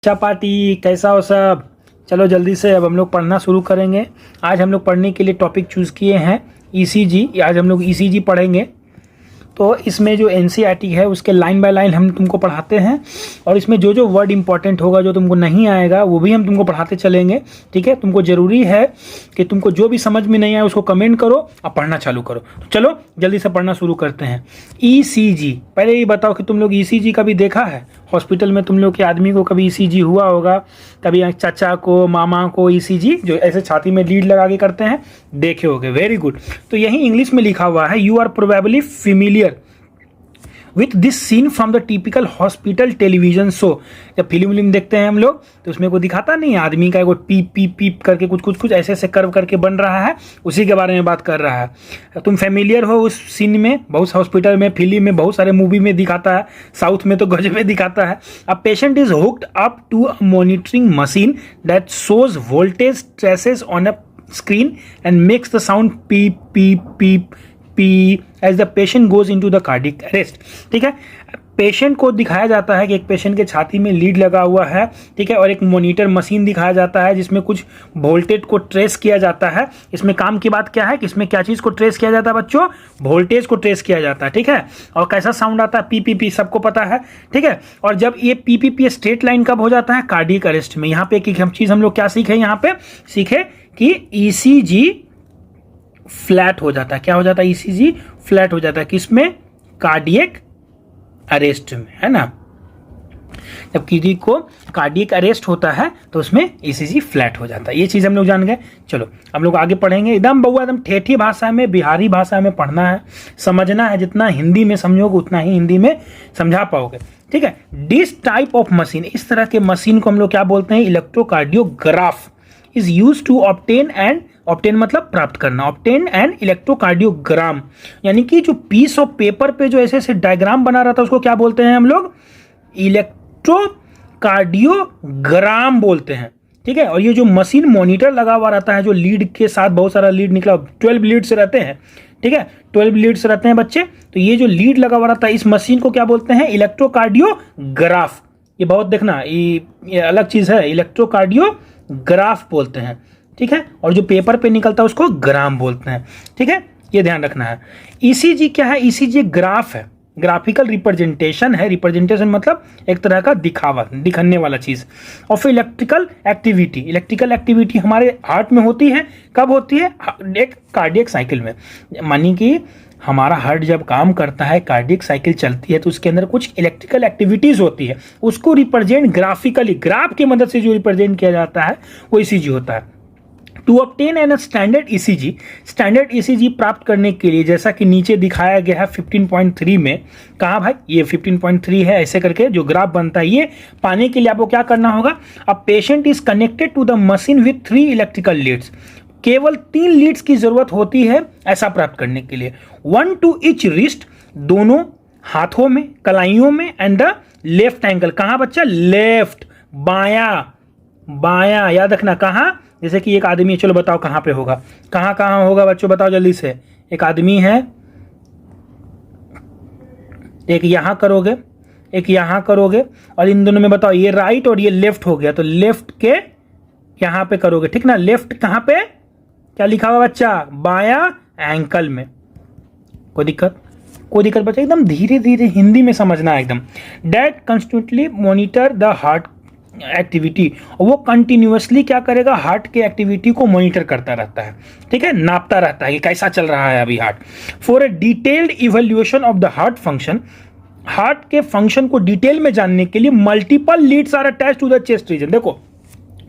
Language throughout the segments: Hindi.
अच्छा पार्टी कैसा हो सब। चलो जल्दी से अब हम लोग पढ़ना शुरू करेंगे। आज हम लोग पढ़ने के लिए टॉपिक चूज़ किए हैं ईसीजी। आज हम लोग ईसीजी पढ़ेंगे। तो इसमें जो एनसीईआरटी है उसके लाइन बाय लाइन हम तुमको पढ़ाते हैं और इसमें जो जो वर्ड इंपॉर्टेंट होगा, जो तुमको नहीं आएगा, वो भी हम तुमको पढ़ाते चलेंगे। ठीक है, तुमको ज़रूरी है कि तुमको जो भी समझ में नहीं आए उसको कमेंट करो और पढ़ना चालू करो। तो चलो जल्दी से पढ़ना शुरू करते हैं। ईसीजी, पहले ये बताओ कि तुम लोग ईसीजी कभी देखा है? हॉस्पिटल में तुम लोग के आदमी को कभी ईसीजी हुआ होगा, कभी चाचा को, मामा को ईसीजी जो ऐसे छाती में लीड लगा के करते हैं, देखे होगे। Very good. तो यही इंग्लिश में लिखा हुआ है, you are probably familiar with this scene from the typical hospital television show. जब फिल्म देखते हैं हम लोग तो उसमें कोई दिखाता नहीं, आदमी का एक पीप पीप पीप करके कुछ ऐसे ऐसे कर्व करके बन रहा है, उसी के बारे में बात कर रहा है। तुम फेमिलियर हो उस सीन में। बहुत हॉस्पिटल में, फिल्म में, बहुत सारे मूवी में दिखाता है, साउथ में तो गजब में दिखाता है। A patient is hooked up to a monitoring machine that shows voltage traces on a screen and makes the sound beep beep beep as the patient goes into the cardiac arrest। ठीक है, पेशेंट को दिखाया जाता है कि एक पेशेंट के छाती में लीड लगा हुआ है। ठीक है, और एक मॉनिटर मशीन दिखाया जाता है जिसमें कुछ वोल्टेज को ट्रेस किया जाता है। इसमें काम की बात क्या है कि इसमें क्या चीज़ को ट्रेस किया जाता है बच्चों? वोल्टेज को ट्रेस किया जाता है। ठीक है, और कैसा साउंड आता है? पी पी पी, सबको पता है। ठीक है, और जब ये P P P straight line कब हो जाता है? कार्डियक अरेस्ट में। यहाँ पे एक चीज़ हम लोग क्या सीखे? यहाँ पे सीखे कि ईसीजी फ्लैट हो जाता है। क्या हो जाता है? ईसीजी फ्लैट हो जाता है। किसमें? कार्डियक अरेस्ट में, है ना। जब किसी को कार्डियक अरेस्ट होता है तो उसमें ईसीजी फ्लैट हो जाता है। ये चीज़ हम लोग जान गए। चलो हम लोग आगे पढ़ेंगे। एकदम बउआ एकदम ठेठी भाषा में, बिहारी भाषा में पढ़ना है, समझना है। जितना हिंदी में समझोगे उतना ही हिंदी में समझा पाओगे। ठीक है, दिस टाइप ऑफ मशीन, इस तरह के मशीन को हम लोग क्या बोलते हैं? Electrocardiograph is use to obtain मतलब प्राप्त करना, ऑब्टेन एंड इलेक्ट्रोकार्डियोग्राम। यानी कि जो पीस ऑफ पेपर पे जो ऐसे ऐसे डायग्राम बना रहा था उसको क्या बोलते हैं हम लोग? इलेक्ट्रोकार्डियोग्राम बोलते हैं। ठीक है, और ये जो मशीन मॉनिटर लगा हुआ रहता है, जो लीड के साथ बहुत सारा लीड निकला, 12 लीड्स रहते हैं। ठीक है, 12 लीड्स रहते हैं बच्चे। तो ये जो लीड लगा हुआ रहता है, इस मशीन को क्या बोलते हैं? इलेक्ट्रोकार्डियोग्राफ। ये बहुत देखना, ये अलग चीज है, इलेक्ट्रोकार्डियोग्राफ बोलते हैं। ठीक है, और जो पेपर पे निकलता है उसको ग्राम बोलते हैं। ठीक है, ये ध्यान रखना है। ईसीजी क्या है? ईसीजी ग्राफ है, ग्राफिकल रिप्रेजेंटेशन है। रिप्रेजेंटेशन मतलब एक तरह का दिखावा, दिखने वाला चीज of electrical activity. Electrical activity हमारे हार्ट में होती है। कब होती है? एक कार्डियक साइकिल में। मानी कि हमारा हार्ट जब काम करता है, कार्डियक साइकिल चलती है, तो उसके अंदर कुछ इलेक्ट्रिकल एक्टिविटीज होती है, उसको रिप्रेजेंट ग्राफिकली, ग्राफ की मदद से जो रिप्रेजेंट किया जाता है वो ईसीजी होता है। To obtain an standard ECG, standard ECG प्राप्त करने के लिए, जैसा कि नीचे दिखाया गया है 15.3 में, कहा भाई ये 15.3 है, ऐसे करके जो ग्राफ बनता है, ये पाने के लिए आपको क्या करना होगा? A patient is connected to the machine with 3 electrical leads. केवल 3 लीड्स की जरूरत होती है ऐसा प्राप्त करने के लिए। 1 टू ईच रिस्ट, दोनों हाथों में, कलाइयों में, एंड द लेफ्ट एंगल। कहाँ बच्चा? लेफ्ट, बाया, बाया, याद रखना। कहाँ? जैसे कि एक आदमी है, चलो बताओ कहाँ पे होगा? कहाँ कहाँ होगा बच्चों, बताओ जल्दी से। एक आदमी है, एक यहां करोगे, एक यहां करोगे, और इन दोनों में बताओ, ये राइट और ये लेफ्ट हो गया, तो लेफ्ट के यहां पे करोगे। ठीक ना, लेफ्ट कहाँ पे? क्या लिखा हुआ बच्चा? बाया एंकल में। कोई दिक्कत? कोई दिक्कत बच्चा? एकदम धीरे धीरे हिंदी में समझना है एकदम। That constantly monitor the heart activity, वो कंटिन्यूअसली क्या करेगा? हार्ट के एक्टिविटी को मॉनिटर करता रहता है। ठीक है, नापता रहता है कि कैसा चल रहा है अभी heart. For a detailed evaluation of the heart function, heart के फंक्शन को डिटेल में जानने के लिए multiple leads are attached to the chest region. देखो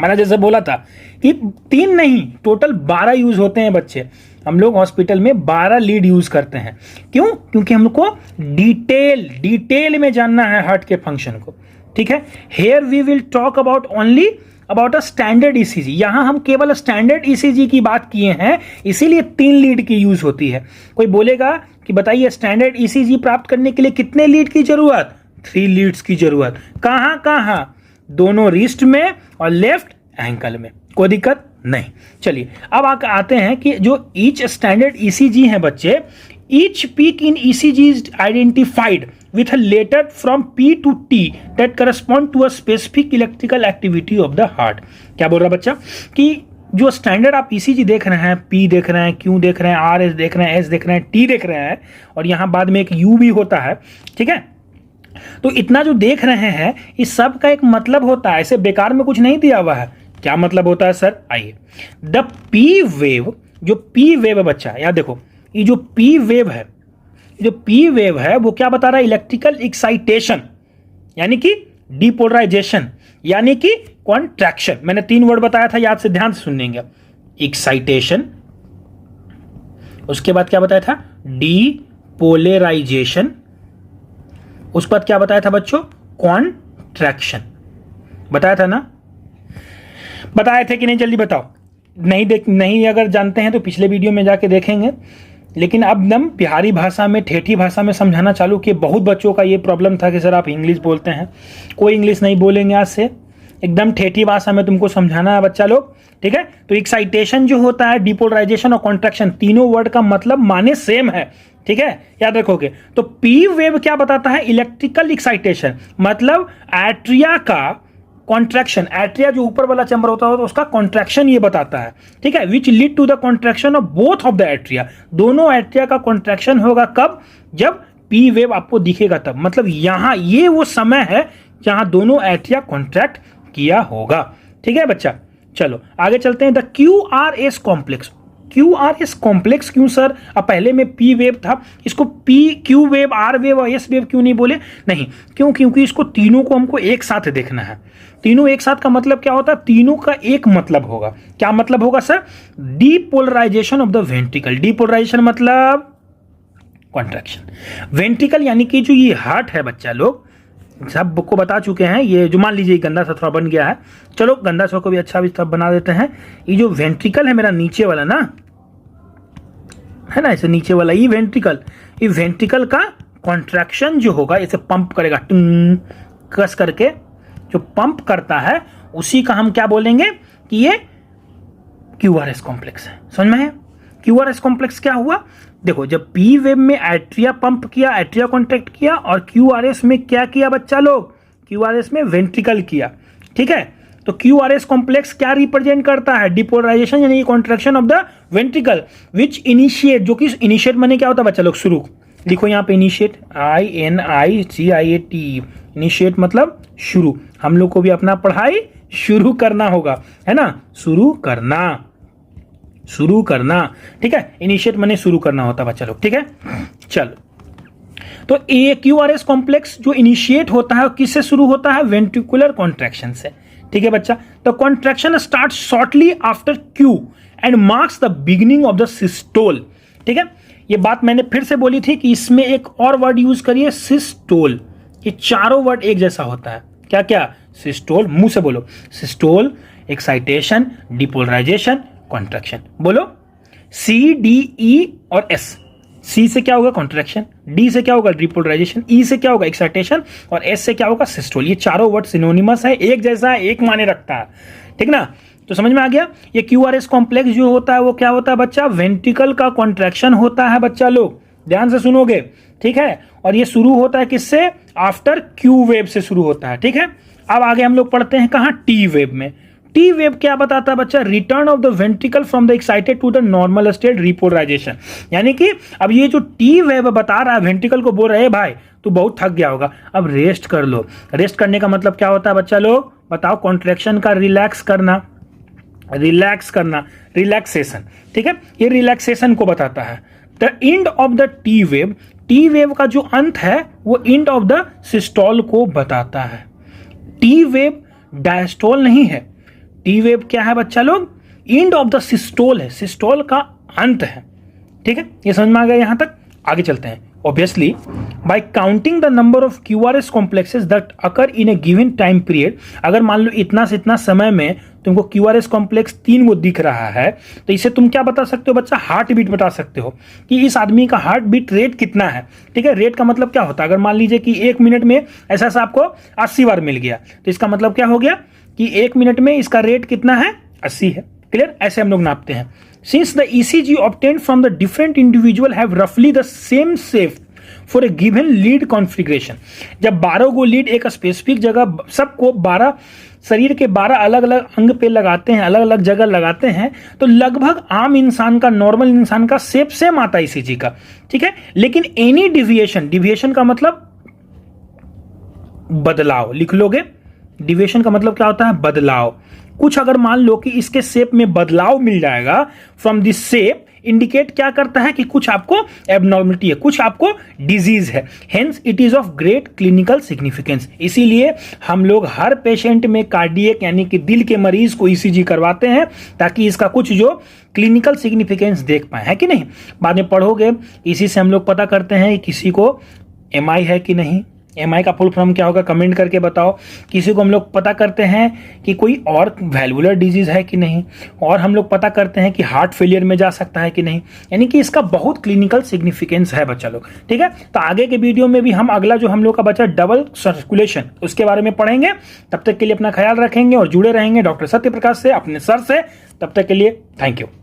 मैंने जैसे बोला था कि 3 नहीं, टोटल 12 यूज होते हैं बच्चे। हम लोग हॉस्पिटल में 12 लीड यूज करते हैं। क्यों? क्योंकि हमको डिटेल में जानना है हार्ट के फंक्शन को। ठीक है, here we will talk about only about a standard ECG. यहां हम केवल स्टैंडर्ड ईसीजी की बात किए हैं, इसीलिए 3 लीड की यूज होती है। कोई बोलेगा कि बताइए स्टैंडर्ड ईसीजी प्राप्त करने के लिए कितने लीड की जरूरत? 3 लीड्स की जरूरत। कहां कहां? दोनों रिस्ट में और लेफ्ट एंकल में। कोई दिक्कत नहीं। चलिए अब आते हैं कि जो ईच स्टैंडर्ड ईसीजी है बच्चे, each peak in ECG is identified with a letter from P to T that correspond to a specific electrical activity of the heart। क्या बोल रहा बच्चा कि जो स्टैंडर्ड आप ईसीजी देख रहे हैं, पी देख रहे हैं, क्यू देख रहे हैं, आर एस देख रहे हैं, एस देख रहे हैं, टी देख रहे हैं, और यहां बाद में एक यू भी होता है, ठीक है। तो इतना जो देख रहे हैं इस सब का एक मतलब होता है, ऐसे बेकार में कुछ नहीं दिया हुआ है। क्या मतलब होता है सर? आइए, द पी वेव, जो पी वेव है बच्चा, याद देखो, ये जो पी वेव है, जो पी वेव है वो क्या बता रहा है? इलेक्ट्रिकल एक्साइटेशन यानी कि डिपोलराइजेशन यानी कि कॉन्ट्रैक्शन। मैंने 3 वर्ड बताया था, याद से ध्यान से सुनेंगे। एक्साइटेशन, उसके बाद क्या बताया था? डिपोलराइजेशन, उसके बाद क्या बताया था बच्चों? कॉन्ट्रैक्शन। बताया था ना? बताए थे कि नहीं? जल्दी बताओ। नहीं अगर जानते हैं तो पिछले वीडियो में जाके देखेंगे। लेकिन अब हम बिहारी भाषा में, ठेठी भाषा में समझाना चालू किए। बहुत बच्चों का ये प्रॉब्लम था कि सर आप इंग्लिश बोलते हैं। कोई इंग्लिश नहीं बोलेंगे आज से, एकदम ठेठी भाषा में तुमको समझाना है बच्चा लोग, ठीक है। तो एक्साइटेशन जो होता है, डिपोलराइजेशन और कॉन्ट्रैक्शन, तीनों वर्ड का मतलब माने सेम है, ठीक है, याद रखोगे। तो पी वेव क्या बताता है? इलेक्ट्रिकल एक्साइटेशन, मतलब एट्रिया का कॉन्ट्रैक्शन, एट्रिया जो ऊपर वाला चैम्बर होता है तो उसका कॉन्ट्रैक्शन ये बताता है, ठीक है। Which lead to the contraction of both of the atria, दोनों एट्रिया का कॉन्ट्रैक्शन होगा कब? जब पी वेव आपको दिखेगा तब। मतलब यहां ये वो समय है जहां दोनों एट्रिया कॉन्ट्रैक्ट किया होगा, ठीक है बच्चा। चलो आगे चलते हैं। The Q R S complex, Q R S complex क्यों सर? अब पहले में पी वेव था, इसको P Q wave, R wave और एस वेव क्यों नहीं बोले? नहीं, क्यों? क्योंकि इसको तीनों को हमको एक साथ देखना है। तीनों एक साथ का मतलब क्या होता है? तीनों का एक मतलब होगा। क्या मतलब होगा sir? Depolarization of the ventricle. Depolarization मतलब कॉन्ट्रैक्शन। वेंट्रिकल यानी कि जो ये हार्ट है बच्चा लोग, सब को बता चुके हैं। ये जो मान लीजिए गंदा सा थोड़ा बन गया है, चलो गंदा सा को भी अच्छा भी सब बना देते हैं। ये जो वेंट्रिकल है मेरा नीचे वाला ना, है ना, ऐसे नीचे वाला ये वेंट्रिकल, ये वेंट्रिकल का कॉन्ट्रैक्शन जो होगा, इसे पंप करेगा कस करके, जो पंप करता है उसी का हम क्या बोलेंगे कि ये क्यूआरएस कॉम्प्लेक्स है। समझ में है? क्यूआरएस कॉम्प्लेक्स क्या हुआ? देखो, जब पी वेव में एट्रिया पंप किया, एट्रिया कॉन्ट्रैक्ट किया, और क्यूआरएस में क्या किया बच्चा लोग? क्यूआरएस में वेंट्रिकल किया, ठीक है। तो क्यूआरएस कॉम्प्लेक्स क्या रिप्रेजेंट करता है? डिपोलराइजेशन यानी contraction of the ventricle which initiate, जो कि इनिशिएट माने क्या होता है बच्चा लोग? शुरू। लिखो यहाँ पे इनिशिएट, INICIAT, इनिशिएट मतलब शुरू। हम लोग को भी अपना पढ़ाई शुरू करना होगा, है ना, शुरू करना, शुरू करना, ठीक है। इनिशिएट माने शुरू करना होता बच्चा लोग, ठीक है। चलो, तो ये क्यूआरएस कॉम्प्लेक्स जो इनिशिएट होता है किससे शुरू होता है? वेंट्रिकुलर कॉन्ट्रैक्शन से, ठीक है बच्चा। तो contraction start shortly after Q and marks the beginning of the systole, ठीक है। ये बात मैंने फिर से बोली थी कि इसमें एक और वर्ड यूज करिए, सिस्टोल। ये चारों वर्ड एक जैसा होता है। क्या क्या? सिस्टोल, मुंह से बोलो, सिस्टोल, एक्साइटेशन, डिपोलराइजेशन, कॉन्ट्रैक्शन। बोलो, CDE और S। C से क्या होगा? कॉन्ट्रैक्शन, D से क्या होगा? डिपोलराइजेशन, E से क्या होगा? एक्साइटेशन, और S से क्या होगा? सिस्टोल। ये चारों वर्ड सिनोनिमस है, एक जैसा है, एक माने रखता है, ठीक ना। तो समझ में आ गया? ये क्यूआरएस कॉम्प्लेक्स जो होता है वो क्या होता है बच्चा? वेंट्रिकल का कॉन्ट्रैक्शन होता है बच्चा लोग, ध्यान से सुनोगे, ठीक है। और ये शुरू होता है किससे? आफ्टर क्यू वेव से शुरू होता है, ठीक है। अब आगे हम लोग पढ़ते हैं कहां? टी वेव में। टी वेव क्या बताता है बच्चा? Return of the ventricle from the excited to the normal state, repolarization. यानी कि अब ये जो टी वेव बता रहा है, वेंट्रिकल को बोल रहे हैं भाई तू बहुत थक गया होगा, अब रेस्ट कर लो। रेस्ट करने का मतलब क्या होता है बच्चा लोग? बताओ। कॉन्ट्रैक्शन का रिलैक्स करना, रिलैक्स करना, रिलैक्सेशन, ठीक है। ये रिलैक्सेशन को बताता है। The end of the T wave, T wave का जो अंत है वो एंड ऑफ द सिस्टोल को बताता है। टी वेव डायस्टोल नहीं है। टी वेव क्या है बच्चा लोग? एंड ऑफ द सिस्टोल है, सिस्टोल का अंत है, ठीक है। ये समझ में आ गया यहां तक? आगे चलते हैं। Obviously, by counting the number of QRS complexes that occur in a given time period, अगर मान लो इतना से इतना समय में तुमको QRS कॉम्प्लेक्स 3 गो दिख रहा है, तो इसे तुम क्या बता सकते हो बच्चा? हार्ट बीट बता सकते हो कि इस आदमी का हार्ट बीट रेट कितना है, ठीक है। रेट का मतलब क्या होता है? अगर मान लीजिए कि 1 मिनट में ऐसा सा आपको 80 बार मिल गया, तो इसका मतलब क्या हो गया कि 1 मिनट में इसका रेट कितना है? 80 है। क्लियर? ऐसे हम लोग नापते हैं। Since the ECG obtained from the different individual have roughly the same shape for a given lead configuration. जब 12 गो लीड एक स्पेसिफिक जगह सबको 12 शरीर के 12 अलग अलग अंग पे लगाते हैं, अलग अलग जगह लगाते हैं, तो लगभग आम इंसान का, नॉर्मल इंसान का शेप सेम आता है ईसीजी का, ठीक है। लेकिन एनी डिविएशन, डिविएशन का मतलब बदलाव, लिख लोगे, डिविएशन का मतलब क्या होता है? बदलाव। कुछ अगर मान लो कि इसके शेप में बदलाव मिल जाएगा फ्रॉम दिस शेप, इंडिकेट क्या करता है कि कुछ आपको एबनॉर्मलिटी है, कुछ आपको डिजीज है। Hence it is of great clinical significance. इसीलिए हम लोग हर पेशेंट में कार्डियक यानी कि दिल के मरीज को ईसीजी करवाते हैं, ताकि इसका कुछ जो क्लिनिकल सिग्निफिकेंस देख पाए, है कि नहीं। बाद में पढ़ोगे, इसी से हम लोग पता करते हैं कि किसी को एमआई है कि नहीं। एमआई का फुल फॉर्म क्या होगा, कमेंट करके बताओ। किसी को हम लोग पता करते हैं कि कोई और वैल्वुलर डिजीज है कि नहीं, और हम लोग पता करते हैं कि हार्ट फेलियर में जा सकता है कि नहीं। यानी कि इसका बहुत क्लिनिकल सिग्निफिकेंस है बच्चा लोग, ठीक है। तो आगे के वीडियो में भी हम अगला जो हम लोग का बचा डबल सर्कुलेशन, उसके बारे में पढ़ेंगे। तब तक के लिए अपना ख्याल रखेंगे और जुड़े रहेंगे डॉक्टर सत्य प्रकाश से, अपने सर से। तब तक के लिए थैंक यू।